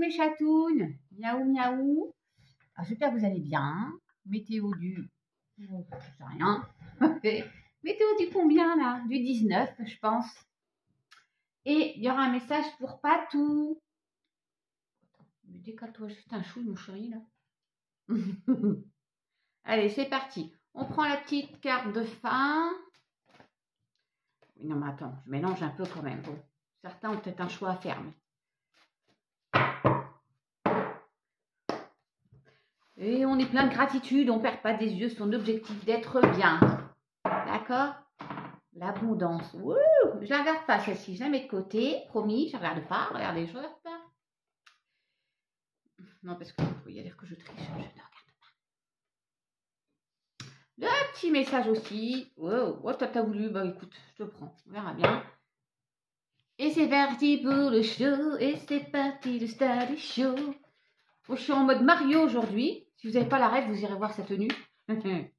mes chatounes. Miaou, miaou. Alors, j'espère que vous allez bien. Météo du... Je sais rien. Météo du combien, là? Du 19, je pense. Et il y aura un message pour Patou. Mais décale-toi juste un chou, mon chéri, là. Allez, c'est parti. On prend la petite carte de fin. Non, mais attends, je mélange un peu quand même. Bon, certains ont peut-être un choix à faire. Mais... Et on est plein de gratitude, on ne perd pas des yeux son objectif d'être bien. D'accord? L'abondance. Je ne la regarde pas celle-ci, je la mets de côté. Promis, je ne regarde pas. Regardez, je ne regarde pas. Non, parce que vous pouvez dire que je triche, je ne regarde pas. Le petit message aussi. Oh, t'as voulu, bah écoute, je te prends. On verra bien. Et c'est parti pour le show. Et c'est parti le stade show. Bon, je suis en mode Mario aujourd'hui. Si vous n'avez pas la rêve, vous irez voir sa tenue. Aïe,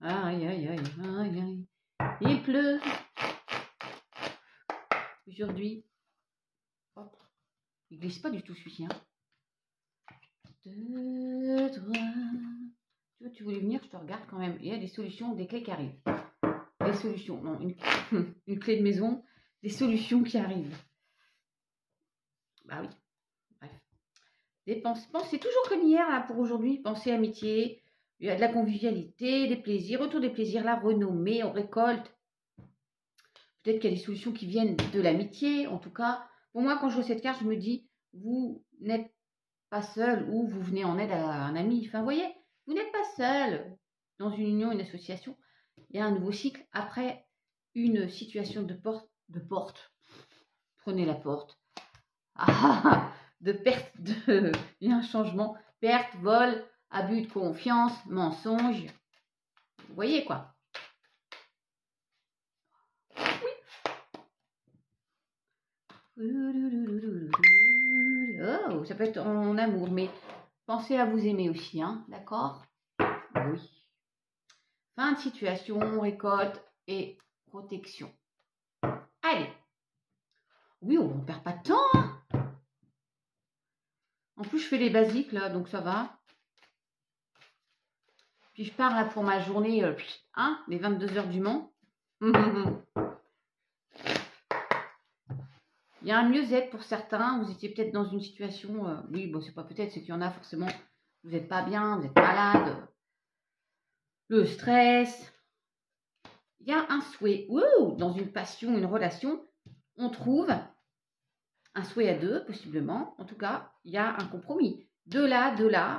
aïe, aïe, aïe, aïe. Il pleut. Aujourd'hui. Hop. Il glisse pas du tout celui-ci. Hein. 2, 3. Tu voulais venir, je te regarde quand même. Il y a des solutions, des clés qui arrivent. Des solutions. Non, une clé de maison. Des solutions qui arrivent. Bah oui. Pensez toujours comme hier là, pour aujourd'hui. Pensez amitié, il y a de la convivialité, des plaisirs, autour des plaisirs, la renommée, on récolte. Peut-être qu'il y a des solutions qui viennent de l'amitié. En tout cas, pour moi, quand je vois cette carte, je me dis, vous n'êtes pas seul ou vous venez en aide à un ami. Enfin, vous voyez, vous n'êtes pas seul dans une union, une association. Il y a un nouveau cycle. Après une situation de porte. Prenez la porte. De perte, il y a un changement, perte, vol, abus de confiance, mensonge. Vous voyez quoi? Oui. Oh, ça peut être en amour, mais pensez à vous aimer aussi, hein, d'accord? Oui. Fin de situation, récolte et protection. Allez. Oui, on ne perd pas de temps, hein. En plus, je fais les basiques, là, donc ça va. Puis je pars là pour ma journée, les 22 heures du Mans. Il y a un mieux-être pour certains. Vous étiez peut-être dans une situation, oui, bon, c'est pas peut-être, c'est qu'il y en a forcément. Vous n'êtes pas bien, vous êtes malade. Le stress. Il y a un souhait. Dans une passion, une relation, on trouve un souhait à deux, possiblement. En tout cas, il y a un compromis. De là.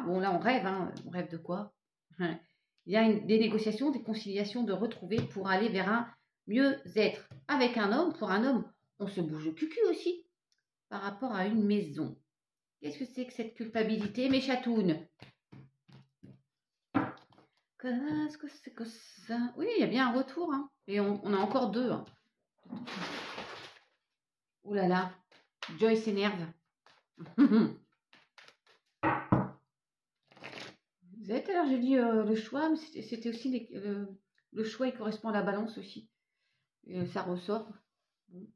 Bon, là, on rêve, hein. On rêve de quoi? Il y a des négociations, des conciliations de retrouver pour aller vers un mieux-être. Avec un homme, pour un homme, on se bouge le cucu aussi par rapport à une maison. Qu'est-ce que c'est que cette culpabilité, mes chatounes? Qu'est-ce que c'est que ça? Oui, il y a bien un retour. Hein. Et on a encore deux. Hein. Oh là là, Joy s'énerve. Vous savez, tout à l'heure, j'ai dit le choix, mais c'était aussi le choix, il correspond à la balance aussi. Et ça ressort. Bon.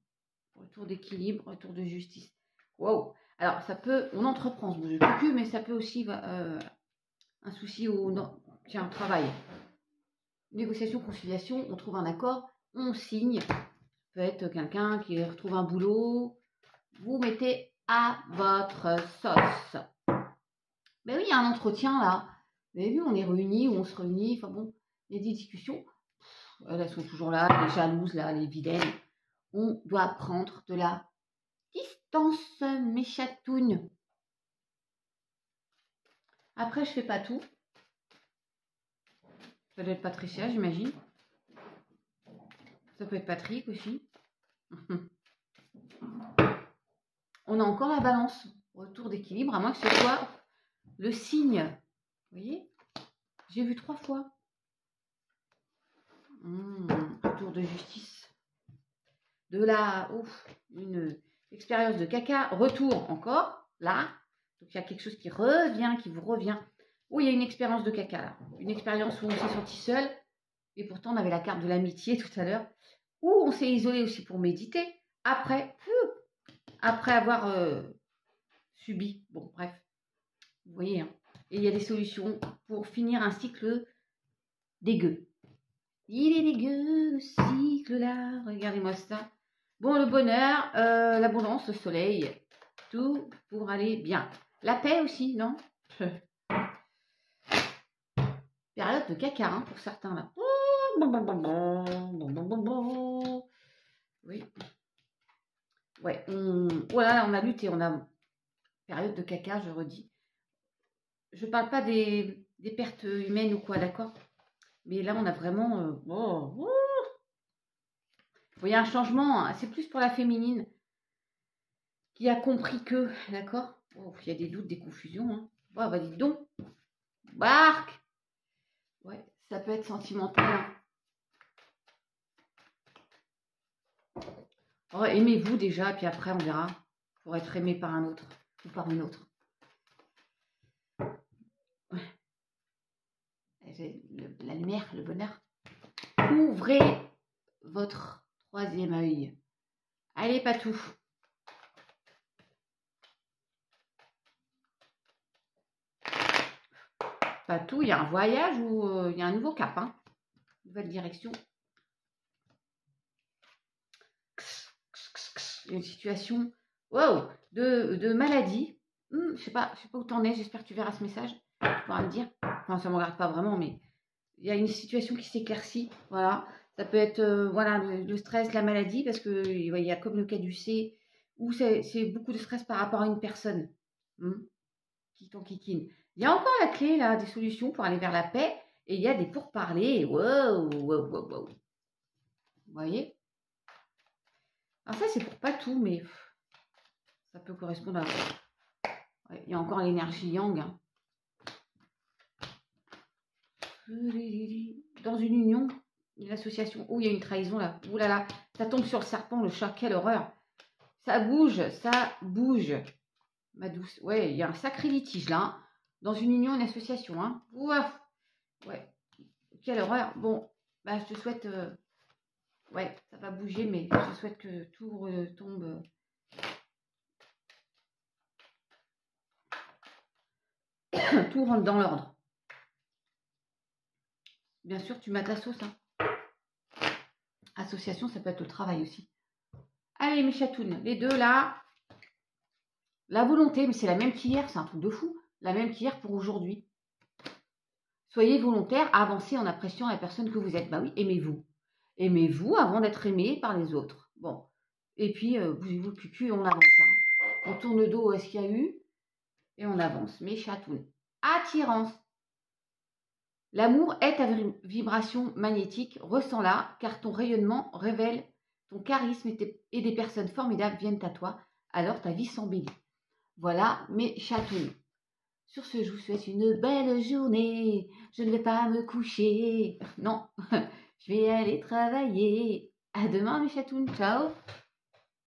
Retour d'équilibre, retour de justice. Wow. Alors, ça peut, on entreprend ce bouge de cul, mais ça peut aussi un souci au travail. Négociation, conciliation, on trouve un accord, on signe. Peut être quelqu'un qui retrouve un boulot. Vous mettez à votre sauce. Ben oui, il y a un entretien là. Vous avez vu, on est réunis ou on se réunit. Enfin bon, il y a des discussions. Elles sont toujours là, les jalouses, là, les vilaines. On doit prendre de la distance, mes chatounes. Après, je fais pas tout. Ça doit être Patricia, j'imagine. Ça peut être Patrick aussi. On a encore la balance. Retour d'équilibre, à moins que ce soit le signe. Vous voyez? J'ai vu 3 fois. Retour de justice. De là, une expérience de caca. Retour encore, là. Donc, il y a quelque chose qui revient, qui vous revient. Il y a une expérience de caca, là. Une expérience où on s'est senti seul. Et pourtant, on avait la carte de l'amitié tout à l'heure. Où on s'est isolé aussi pour méditer. Après avoir subi. Bon, bref. Vous voyez, hein. Et il y a des solutions pour finir un cycle dégueu. Il est dégueu, le cycle-là. Regardez-moi ça. Bon, le bonheur, l'abondance, le soleil. Tout pour aller bien. La paix aussi, non? Période de caca, hein, pour certains, là. Oui. Ouais, voilà, on a lutté, on a... Période de caca, je redis. Je parle pas des pertes humaines ou quoi, d'accord? Mais là, on a vraiment... Vous voyez un changement, hein, c'est plus pour la féminine qui a compris que, d'accord? Oh, il y a des doutes, des confusions. Hein. Oh, bah dites donc. Barque. Ouais, ça peut être sentimental. Hein. Oh, aimez-vous déjà, puis après on verra. Pour être aimé par un autre ou par une autre. Ouais. La lumière, le bonheur. Ouvrez votre troisième œil. Allez, Patou. Patou, il y a un voyage ou il y a un nouveau cap, hein. Nouvelle direction. Il y a une situation wow, de maladie. Je sais pas où t'en es, j'espère que tu verras ce message. Tu pourras me dire. Enfin, ça ne me regarde pas vraiment, mais il y a une situation qui s'éclaircit. Voilà. Ça peut être voilà, le stress, la maladie, parce qu'il y a comme le cas du C, où c'est beaucoup de stress par rapport à une personne qui t'enquiquine. Il y a encore la clé, là, des solutions pour aller vers la paix, et il y a des pourparlers. Wow. Vous voyez? Alors ça, c'est pour pas tout, mais ça peut correspondre à... Ouais, il y a encore l'énergie yang. Hein. Dans une union, une association, où il y a une trahison, là. Ouh là là, ça tombe sur le serpent, le chat, quelle horreur. Ça bouge, ma douce. Ouais, il y a un sacré litige, là. Hein. Dans une union, une association, hein. Ouah. Ouais, quelle horreur. Bon, bah, je te souhaite... Ouais, ça va bouger, mais je souhaite que tout retombe... tout rentre dans l'ordre. Bien sûr, tu mets ta sauce. Hein. Association, ça peut être le travail aussi. Allez, mes chatounes, les deux là. La volonté, mais c'est la même qu'hier, c'est un truc de fou. La même qu'hier pour aujourd'hui. Soyez volontaire, avancez en appréciant la personne que vous êtes. Bah oui, aimez-vous. Aimez-vous avant d'être aimé par les autres. Bon. Et puis, bougez-vous le cul, on avance. Hein. On tourne le dos à ce qu'il y a eu. Et on avance. Mes chatounes. Attirance. L'amour est ta vibration magnétique, ressens-la, car ton rayonnement révèle ton charisme et des personnes formidables viennent à toi, alors ta vie s'embellit. Voilà mes chatounes. Sur ce, je vous souhaite une belle journée. Je ne vais pas me coucher. Non, je vais aller travailler. À demain mes chatounes. Ciao.